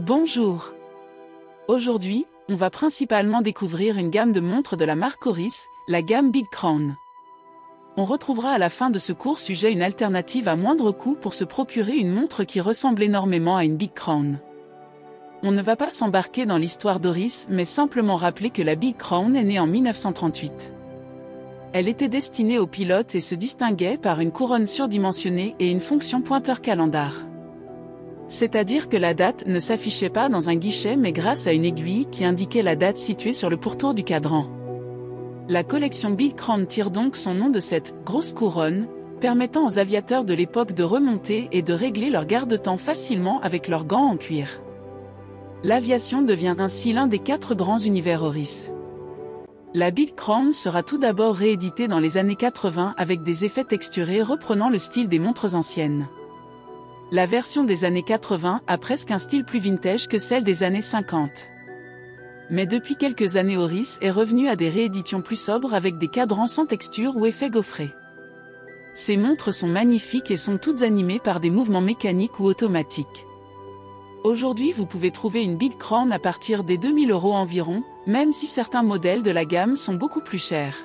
Bonjour. Aujourd'hui, on va principalement découvrir une gamme de montres de la marque Oris, la gamme Big Crown. On retrouvera à la fin de ce court sujet une alternative à moindre coût pour se procurer une montre qui ressemble énormément à une Big Crown. On ne va pas s'embarquer dans l'histoire d'Oris, mais simplement rappeler que la Big Crown est née en 1938. Elle était destinée aux pilotes et se distinguait par une couronne surdimensionnée et une fonction pointeur calendar. C'est-à-dire que la date ne s'affichait pas dans un guichet mais grâce à une aiguille qui indiquait la date située sur le pourtour du cadran. La collection Big Crown tire donc son nom de cette « grosse couronne », permettant aux aviateurs de l'époque de remonter et de régler leur garde-temps facilement avec leurs gants en cuir. L'aviation devient ainsi l'un des 4 grands univers Oris. La Big Crown sera tout d'abord rééditée dans les années 80 avec des effets texturés reprenant le style des montres anciennes. La version des années 80 a presque un style plus vintage que celle des années 50. Mais depuis quelques années Oris est revenu à des rééditions plus sobres avec des cadrans sans texture ou effet gaufré. Ces montres sont magnifiques et sont toutes animées par des mouvements mécaniques ou automatiques. Aujourd'hui vous pouvez trouver une Big Crown à partir des 2000 € environ, même si certains modèles de la gamme sont beaucoup plus chers.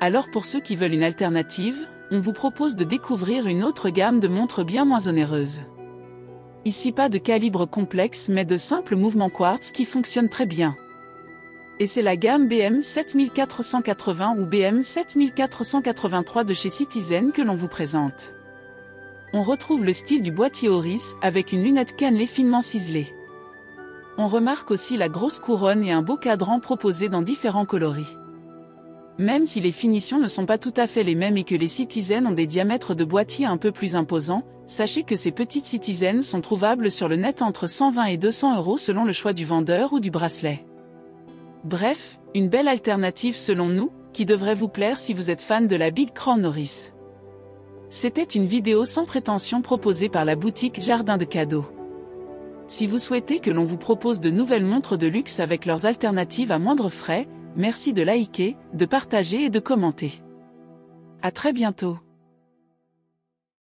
Alors pour ceux qui veulent une alternative, on vous propose de découvrir une autre gamme de montres bien moins onéreuses. Ici pas de calibre complexe mais de simples mouvements quartz qui fonctionnent très bien. Et c'est la gamme BM 7480 ou BM 7483 de chez Citizen que l'on vous présente. On retrouve le style du boîtier Oris avec une lunette cannelée finement ciselée. On remarque aussi la grosse couronne et un beau cadran proposé dans différents coloris. Même si les finitions ne sont pas tout à fait les mêmes et que les Citizen ont des diamètres de boîtier un peu plus imposants, sachez que ces petites Citizen sont trouvables sur le net entre 120 et 200 € selon le choix du vendeur ou du bracelet. Bref, une belle alternative selon nous, qui devrait vous plaire si vous êtes fan de la Big Crown Oris. C'était une vidéo sans prétention proposée par la boutique Jardin de Cadeaux. Si vous souhaitez que l'on vous propose de nouvelles montres de luxe avec leurs alternatives à moindre frais, merci de liker, de partager et de commenter. À très bientôt.